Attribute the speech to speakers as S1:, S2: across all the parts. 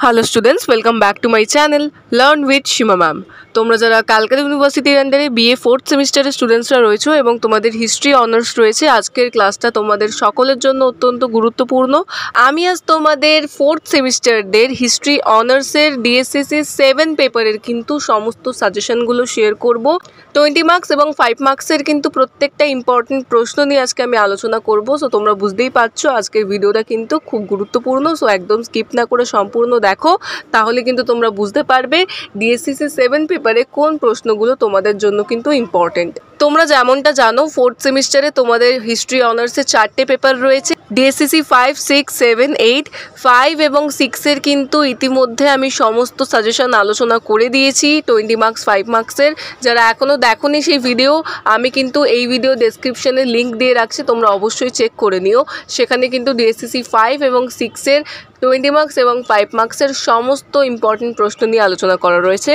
S1: Hello students, welcome back to my channel learn with Seema ma'am. তোমরা যারা ক্যালকাটা ইউনিভার্সিটির আন্ডারে বিএ ফোর্থ সেমিস্টারের স্টুডেন্টসরা রয়েছে এবং তোমাদের হিস্ট্রি অনার্স রয়েছে, আজকের ক্লাসটা তোমাদের সকলের জন্য অত্যন্ত গুরুত্বপূর্ণ। আমি আজ তোমাদের ফোর্থ সেমিস্টারদের হিস্ট্রি অনার্সের ডিএসসিসি 7 পেপারের কিন্তু সমস্ত সাজেশনগুলো শেয়ার করব। 20 মার্কস এবং 5 মার্কসের কিন্তু প্রত্যেকটা ইম্পর্টেন্ট প্রশ্ন নিয়ে আজকে আমি আলোচনা করব। সো তোমরা বুঝতেই পারছো আজকের ভিডিওটা কিন্তু খুব গুরুত্বপূর্ণ। সো একদম স্কিপ না করে সম্পূর্ণ দেখো, তাহলে কিন্তু তোমরা বুঝতে পারবে ডিএসসিসি 7 পেপারে কোন প্রশ্নগুলো তোমাদের জন্য কিন্তু ইম্পর্টেন্ট। তোমরা যেমনটা জানো, ফোর্থ সেমিস্টারে তোমাদের হিস্ট্রি অনার্সে 4টে পেপার রয়েছে। ডিএসসিসি 5, 6, 7, 8, 5 এবং 6-এর কিন্তু ইতিমধ্যে আমি সমস্ত সাজেশন আলোচনা করে দিয়েছি 20 মার্কস 5 মার্কসের। যারা এখনও দেখোনি সেই ভিডিও, আমি কিন্তু এই ভিডিও ডেসক্রিপশনে লিঙ্ক দিয়ে রাখছি, তোমরা অবশ্যই চেক করে নিও। সেখানে কিন্তু ডিএসসিসি 5 এবং 6-এর 20 মার্কস এবং 5 মার্কসের সমস্ত ইম্পর্টেন্ট প্রশ্ন নিয়ে আলোচনা করা রয়েছে।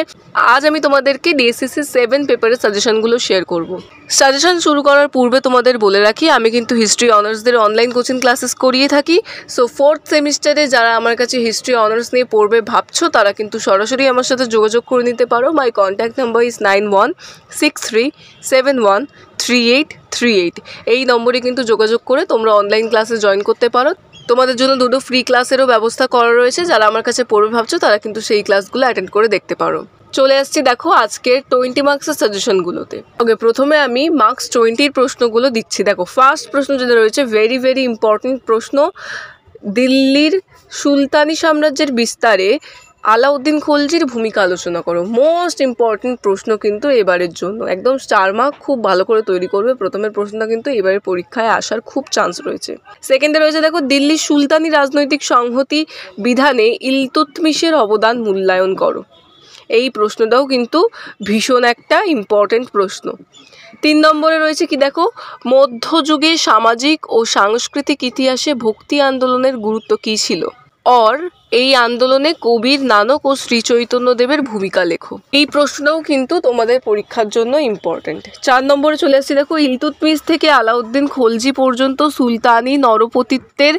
S1: আজ আমি তোমাদেরকে ডিএসসিসি 7 পেপারের সাজেশনগুলো শেয়ার করব। সাজেশন শুরু করার পূর্বে তোমাদের বলে রাখি, আমি কিন্তু হিস্ট্রি অনার্সদের অনলাইন কোচিং ক্লাসেস করিয়ে থাকি। সো ফোর্থ সেমিস্টারে যারা আমার কাছে হিস্ট্রি অনার্স নিয়ে পড়বে ভাবছো, তারা কিন্তু সরাসরি আমার সাথে যোগাযোগ করে নিতে পারো। মাই কন্ট্যাক্ট নাম্বার ইজ 9163713838। এই নম্বরে কিন্তু যোগাযোগ করে তোমরা অনলাইন ক্লাসে জয়েন করতে পারো। তোমাদের জন্য দুটো ফ্রি ক্লাসেরও ব্যবস্থা করা রয়েছে। যারা আমার কাছে পড়বে ভাবছো, তারা কিন্তু সেই ক্লাসগুলো অ্যাটেন্ড করে দেখতে পারো। চলে আসছি দেখো আজকের 20 মার্কসের সাজেশনগুলোতে। ওকে, প্রথমে আমি মার্কস 20-র প্রশ্নগুলো দিচ্ছি। দেখো, ফার্স্ট প্রশ্ন যেটা রয়েছে, ভেরি ভেরি ইম্পর্টেন্ট প্রশ্ন। দিল্লির সুলতানি সাম্রাজ্যের বিস্তারে আলাউদ্দিন খলজির ভূমিকা আলোচনা করো। মোস্ট ইম্পর্টেন্ট প্রশ্ন কিন্তু এবারের জন্য, একদম 4 মার্ক, খুব ভালো করে তৈরি করবে। প্রথমের প্রশ্নটা কিন্তু এবারের পরীক্ষায় আসার খুব চান্স রয়েছে। সেকেন্ডে রয়েছে দেখো, দিল্লির সুলতানি রাজনৈতিক সংহতি বিধানে ইলতুৎমিশের অবদান মূল্যায়ন করো। এই প্রশ্নটাও কিন্তু ভীষণ একটা ইম্পর্টেন্ট প্রশ্ন। 3 নম্বরে রয়েছে কি দেখো, মধ্যযুগে সামাজিক ও সাংস্কৃতিক ইতিহাসে ভক্তি আন্দোলনের গুরুত্ব কী ছিল? এই আন্দোলনে কবির, নানক ও শ্রী চৈতন্যদেবের ভূমিকা লেখো। এই প্রশ্নও কিন্তু তোমাদের পরীক্ষার জন্য ইম্পর্টেন্ট। 4 নম্বরে চলে আসছি দেখো, ইলতুৎমিশ থেকে আলাউদ্দিন খলজি পর্যন্ত সুলতানি নরপতিত্বের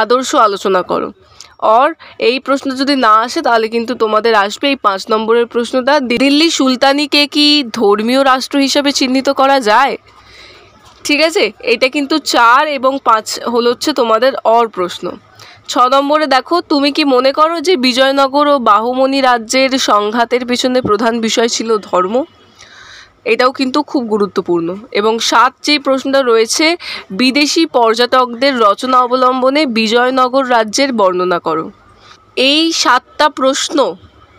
S1: আদর্শ আলোচনা করো। এই প্রশ্ন যদি না আসে তাহলে কিন্তু তোমাদের আসবে এই 5 নম্বরের প্রশ্নটা, দিল্লি সুলতানিকে কি ধর্মীয় রাষ্ট্র হিসাবে চিহ্নিত করা যায়? ঠিক আছে, এটা কিন্তু 4 এবং 5 হচ্ছে তোমাদের প্রশ্ন। 6 নম্বরে দেখো, তুমি কি মনে করো যে বিজয়নগর ও বাহুমনি রাজ্যের সংঘাতের পেছনে প্রধান বিষয় ছিল ধর্ম? এটাও কিন্তু খুব গুরুত্বপূর্ণ। এবং 7 যে প্রশ্নটা রয়েছে, বিদেশি পর্যটকদের রচনা অবলম্বনে বিজয়নগর রাজ্যের বর্ণনা করো। এই 7টা প্রশ্ন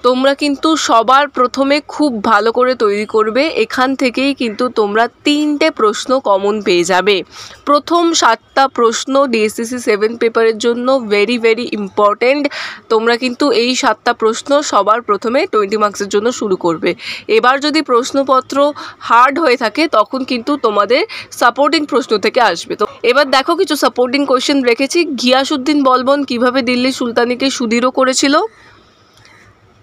S1: তোমরা কিন্তু সবার প্রথমে খুব ভালো করে তৈরি করবে। এখান থেকেই কিন্তু তোমরা 3টে প্রশ্ন কমন পেয়ে যাবে। প্রথম 7টা প্রশ্ন ডিএসসিসি 7 পেপারের জন্য ভেরি ভেরি ইম্পর্টেন্ট। তোমরা কিন্তু এই 7টা প্রশ্ন সবার প্রথমে 20 মার্কসের জন্য শুরু করবে। এবার যদি প্রশ্নপত্র হার্ড হয়ে থাকে তখন কিন্তু তোমাদের সাপোর্টিং প্রশ্ন থেকে আসবে। তো এবার দেখো, কিছু সাপোর্টিং কোয়েশ্চেন রেখেছি। গিয়াসউদ্দিন বলবন কিভাবে দিল্লি সুলতানিকে সুদৃঢ় করেছিল?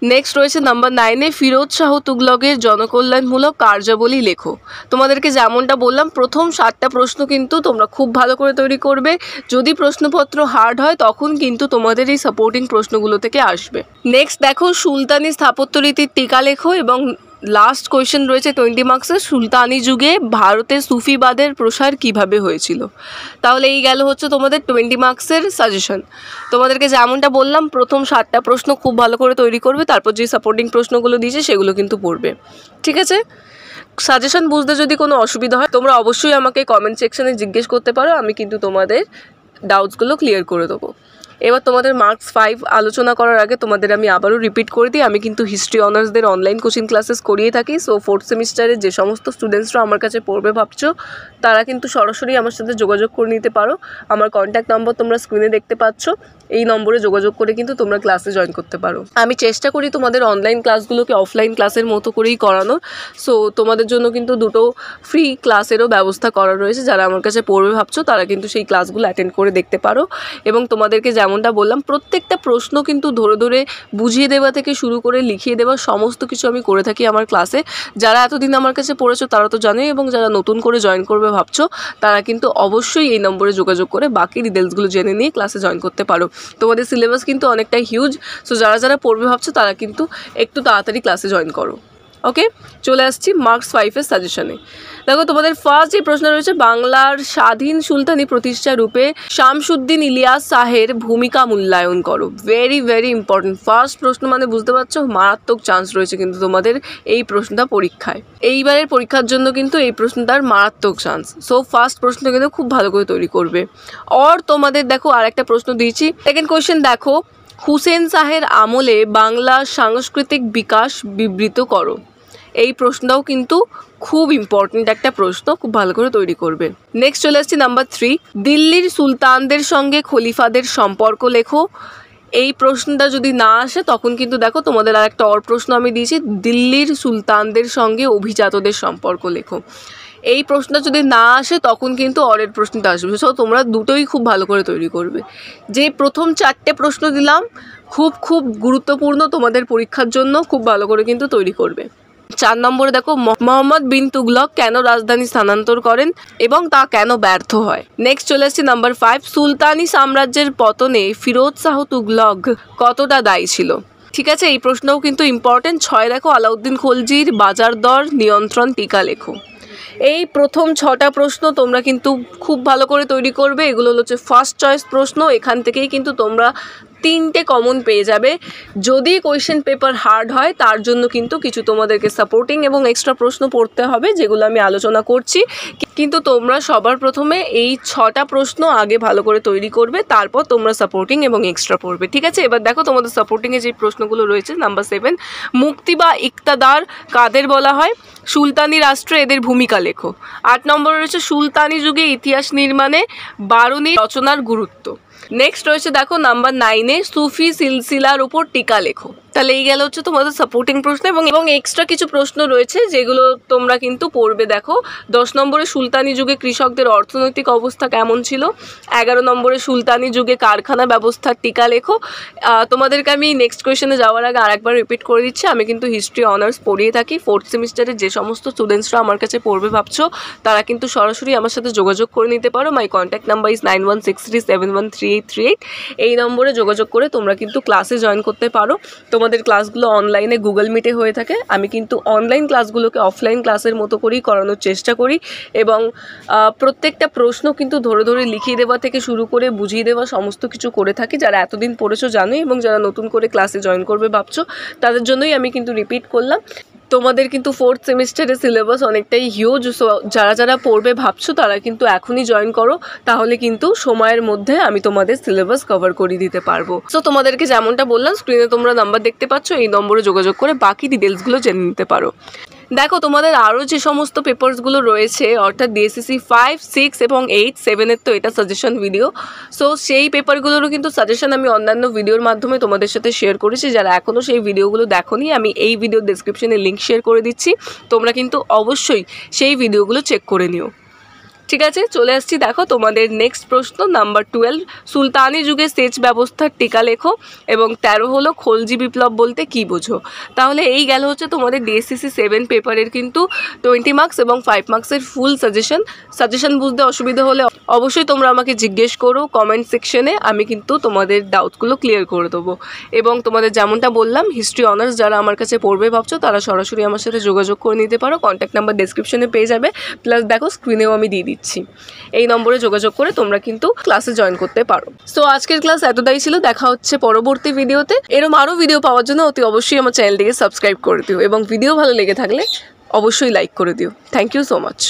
S1: নেক্সট রয়েছে নাম্বার 9-এ, ফিরোজ শাহ তুগলকের জনকল্যাণমূলক কার্যাবলী লেখো। তোমাদেরকে যেমনটা বললাম, প্রথম 7টা প্রশ্ন কিন্তু তোমরা খুব ভালো করে তৈরি করবে। যদি প্রশ্নপত্র হার্ড হয় তখন কিন্তু তোমাদের এই সাপোর্টিং প্রশ্নগুলো থেকে আসবে। নেক্সট দেখো, সুলতানি স্থাপত্যরীতির টিকা লেখো। এবং লাস্ট কোয়েশ্চেন রয়েছে 20 মার্কসের, সুলতানি যুগে ভারতে সুফিবাদের প্রসার কিভাবে হয়েছিল। তাহলে এই গেল হচ্ছে তোমাদের 20 মার্কসের সাজেশন। তোমাদেরকে যেমনটা বললাম, প্রথম 7টা প্রশ্ন খুব ভালো করে তৈরি করবে, তারপর যে সাপোর্টিং প্রশ্নগুলো দিয়েছে সেগুলো কিন্তু পড়বে। ঠিক আছে, সাজেশন বুঝতে যদি কোনো অসুবিধা হয় তোমরা অবশ্যই আমাকে কমেন্ট সেকশনে জিজ্ঞেস করতে পারো, আমি কিন্তু তোমাদের ডাউটসগুলো ক্লিয়ার করে দেবো। এবার তোমাদের মার্কস 5 আলোচনা করার আগে তোমাদের আমি আবারও রিপিট করে দিই, আমি কিন্তু হিস্ট্রি অনার্সদের অনলাইন কোচিং ক্লাসেস করিয়ে থাকি। সো ফোর্থ সেমিস্টারে যে সমস্ত স্টুডেন্টসরা আমার কাছে পড়বে ভাবছো, তারা কিন্তু সরাসরি আমার সাথে যোগাযোগ করে নিতে পারো। আমার কন্ট্যাক্ট নম্বর তোমরা স্ক্রিনে দেখতে পাচ্ছ, এই নম্বরে যোগাযোগ করে কিন্তু তোমরা ক্লাসে জয়েন করতে পারো। আমি চেষ্টা করি তোমাদের অনলাইন ক্লাসগুলোকে অফলাইন ক্লাসের মতো করেই করানোর। সো তোমাদের জন্য কিন্তু দুটো ফ্রি ক্লাসেরও ব্যবস্থা করা রয়েছে। যারা আমার কাছে পড়বে ভাবছো তারা কিন্তু সেই ক্লাসগুলো অ্যাটেন্ড করে দেখতে পারো। এবং তোমাদেরকে যেমন যেমনটা বললাম প্রত্যেকটা প্রশ্ন কিন্তু ধরে ধরে বুঝিয়ে দেওয়া থেকে শুরু করে লিখিয়ে দেওয়া সমস্ত কিছু আমি করে থাকি আমার ক্লাসে। যারা এতদিন আমার কাছে পড়েছো তারা তো জানোই, এবং যারা নতুন করে জয়েন করবে ভাবছো তারা কিন্তু অবশ্যই এই নম্বরে যোগাযোগ করে বাকি ডিটেলসগুলো জেনে নিয়ে ক্লাসে জয়েন করতে পারো। তোমাদের সিলেবাস কিন্তু অনেকটাই হিউজ, সো যারা যারা পড়বে ভাবছো তারা কিন্তু একটু তাড়াতাড়ি ক্লাসে জয়েন করো। ওকে, চলে আসছি মার্কস 5-এর সাজেশনে। দেখো তোমাদের ফার্স্ট যে প্রশ্ন রয়েছে, বাংলার স্বাধীন সুলতানি প্রতিষ্ঠা রূপে শামসুদ্দিন ইলিয়াস শাহের ভূমিকা মূল্যায়ন করো। ভেরি ভেরি ইম্পর্টেন্ট ফার্স্ট প্রশ্ন, মানে বুঝতে পারছো মারাত্মক চান্স রয়েছে কিন্তু তোমাদের এই প্রশ্নটা পরীক্ষায়। এইবারের পরীক্ষার জন্য কিন্তু এই প্রশ্নটার মারাত্মক চান্স। সো ফার্স্ট প্রশ্ন কিন্তু খুব ভালো করে তৈরি করবে। আর তোমাদের দেখো আর একটা প্রশ্ন দিয়েছি, সেকেন্ড কোয়েশ্চেন দেখো, হুসেন শাহের আমলে বাংলার সাংস্কৃতিক বিকাশ বিবৃত করো। এই প্রশ্নটাও কিন্তু খুব ইম্পর্টেন্ট একটা প্রশ্ন, খুব ভালো করে তৈরি করবে। নেক্সট চলে আসছি নাম্বার 3, দিল্লির সুলতানদের সঙ্গে খলিফাদের সম্পর্ক লেখো। এই প্রশ্নটা যদি না আসে তখন কিন্তু দেখো তোমাদের আর একটা প্রশ্ন আমি দিয়েছি, দিল্লির সুলতানদের সঙ্গে অভিজাতদের সম্পর্ক লেখো। এই প্রশ্নটা যদি না আসে তখন কিন্তু অরের প্রশ্নটা আসবে। সো তোমরা দুটোই খুব ভালো করে তৈরি করবে। যে প্রথম 4টে প্রশ্ন দিলাম খুব খুব গুরুত্বপূর্ণ তোমাদের পরীক্ষার জন্য, খুব ভালো করে কিন্তু তৈরি করবে। 4 নম্বরে দেখো, মোহাম্মদ বিন তুগলক কেন রাজধানী স্থানান্তর করেন এবং তা কেন ব্যর্থ হয়। নেক্সট চলে আসছে নাম্বার 5, সুলতানি সাম্রাজ্যের পতনে ফিরোজ শাহ তুগলক কতটা দায়ী ছিল। ঠিক আছে, এই প্রশ্নও কিন্তু ইম্পর্টেন্ট। 6 দেখো, আলাউদ্দিন খলজির বাজার দর নিয়ন্ত্রণ টিকা লেখো। এই প্রথম 6টা প্রশ্ন তোমরা কিন্তু খুব ভালো করে তৈরি করবে। এগুলো হচ্ছে ফার্স্ট চয়েস প্রশ্ন, এখান থেকেই কিন্তু তোমরা 3টে কমন পেয়ে যাবে। যদি কোয়েশ্চেন পেপার হার্ড হয় তার জন্য কিন্তু কিছু তোমাদেরকে সাপোর্টিং এবং এক্সট্রা প্রশ্ন পড়তে হবে, যেগুলো আমি আলোচনা করছি। কিন্তু তোমরা সবার প্রথমে এই 6টা প্রশ্ন আগে ভালো করে তৈরি করবে, তারপর তোমরা সাপোর্টিং এবং এক্সট্রা পড়বে। ঠিক আছে, এবার দেখো তোমাদের সাপোর্টিংয়ে যে প্রশ্নগুলো রয়েছে, নাম্বার 7, মুক্তি বা ইকতাদার কাদের বলা হয়, সুলতানি রাষ্ট্রে এদের ভূমিকা লেখো। 8 নম্বরে রয়েছে সুলতানি যুগে ইতিহাস নির্মাণে বারুণী রচনার গুরুত্ব। নেক্সট রয়েছে দেখো নাম্বার 9, সুফি সিলসিলার উপর টিকা লেখো। তাহলে এই গেল হচ্ছে তোমাদের সাপোর্টিং প্রশ্ন, এবং এক্সট্রা কিছু প্রশ্ন রয়েছে যেগুলো তোমরা কিন্তু পড়বে। দেখো 10 নম্বরে সুলতানি যুগে কৃষকদের অর্থনৈতিক অবস্থা কেমন ছিল। 11 নম্বরে সুলতানি যুগে কারখানা ব্যবস্থার টিকা লেখো। তোমাদেরকে আমি নেক্সট কোয়েশ্চেনে যাওয়ার আগে আরেকবার রিপিট করে দিচ্ছি, আমি কিন্তু হিস্ট্রি অনার্স পড়িয়ে থাকি। 4th সেমিস্টারে যে সমস্ত স্টুডেন্টসরা আমার কাছে পড়বে ভাবছো তারা কিন্তু সরাসরি আমার সাথে যোগাযোগ করে নিতে পারো। মাই কন্ট্যাক্ট নাম্বার ইজ 9163713838। এই নম্বরে যোগাযোগ করে তোমরা কিন্তু ক্লাসে জয়েন করতে পারো। তোমাদের ক্লাসগুলো অনলাইনে গুগল মিটে হয়ে থাকে। আমি কিন্তু অনলাইন ক্লাসগুলোকে অফলাইন ক্লাসের মতো করেই করানোর চেষ্টা করি, এবং প্রত্যেকটা প্রশ্ন কিন্তু ধরে ধরে লিখিয়ে দেওয়া থেকে শুরু করে বুঝিয়ে দেওয়া সমস্ত কিছু করে থাকি। যারা এতদিন পড়েছো জানোই, এবং যারা নতুন করে ক্লাসে জয়েন করবে ভাবছো তাদের জন্যই আমি কিন্তু রিপিট করলাম। তোমাদের কিন্তু 4th সেমিস্টারের সিলেবাস অনেকটাই হিউজ। সো যারা যারা পড়বে ভাবছো তারা কিন্তু এখনই জয়েন করো, তাহলে কিন্তু সময়ের মধ্যে আমি তোমাদের সিলেবাস কভার করে দিতে পারবো। সো তোমাদেরকে যেমনটা বললাম, স্ক্রিনে তোমরা নাম্বার দেখতে পাচ্ছ, এই নম্বরে যোগাযোগ করে বাকি ডিটেলসগুলো জেনে নিতে পারো। দেখো তোমাদের আরও যে সমস্ত পেপারসগুলো রয়েছে, অর্থাৎ ডিএসসিসি 5, 6 এবং 8, 7-এর তো এটা সাজেশন ভিডিও। সো সেই পেপারগুলোরও কিন্তু সাজেশন আমি অন্যান্য ভিডিওর মাধ্যমে তোমাদের সাথে শেয়ার করেছি। যারা এখনও সেই ভিডিওগুলো দেখোনি, আমি এই ভিডিওর ডেসক্রিপশনে লিঙ্ক শেয়ার করে দিচ্ছি, তোমরা কিন্তু অবশ্যই সেই ভিডিওগুলো চেক করে নিও। ঠিক আছে, চলে আসছি দেখো তোমাদের নেক্সট প্রশ্ন নাম্বার 12, সুলতানি যুগে সেচ ব্যবস্থার টিকা লেখো, এবং 13 হলো খলজি বিপ্লব বলতে কি বোঝো। তাহলে এই গেল হচ্ছে তোমাদের ডিএসসিসি 7 পেপারের কিন্তু 20 মার্কস এবং 5 মার্কসের ফুল সাজেশন বুঝতে অসুবিধা হলে অবশ্যই তোমরা আমাকে জিজ্ঞেস করো কমেন্ট সেকশনে, আমি কিন্তু তোমাদের ডাউটগুলো ক্লিয়ার করে দেবো। এবং তোমাদের যেমনটা বললাম, হিস্ট্রি অনার্স যারা আমার কাছে পড়বে ভাবছো তারা সরাসরি আমার সাথে যোগাযোগ করে নিতে পারো। কন্ট্যাক্ট নাম্বার ডেসক্রিপশনে পেয়ে যাবে, প্লাস দেখো স্ক্রিনেও আমি দিয়ে দিচ্ছি। এই নম্বরে যোগাযোগ করে তোমরা কিন্তু ক্লাসে জয়েন করতে পারো। সো আজকের ক্লাস এতটাই ছিল, দেখা হচ্ছে পরবর্তী ভিডিওতে। এরকম আরও ভিডিও পাওয়ার জন্য অতি অবশ্যই আমার চ্যানেলটিকে সাবস্ক্রাইব করে দিও, এবং ভিডিও ভালো লেগে থাকলে অবশ্যই লাইক করে দিও। Thank you so much.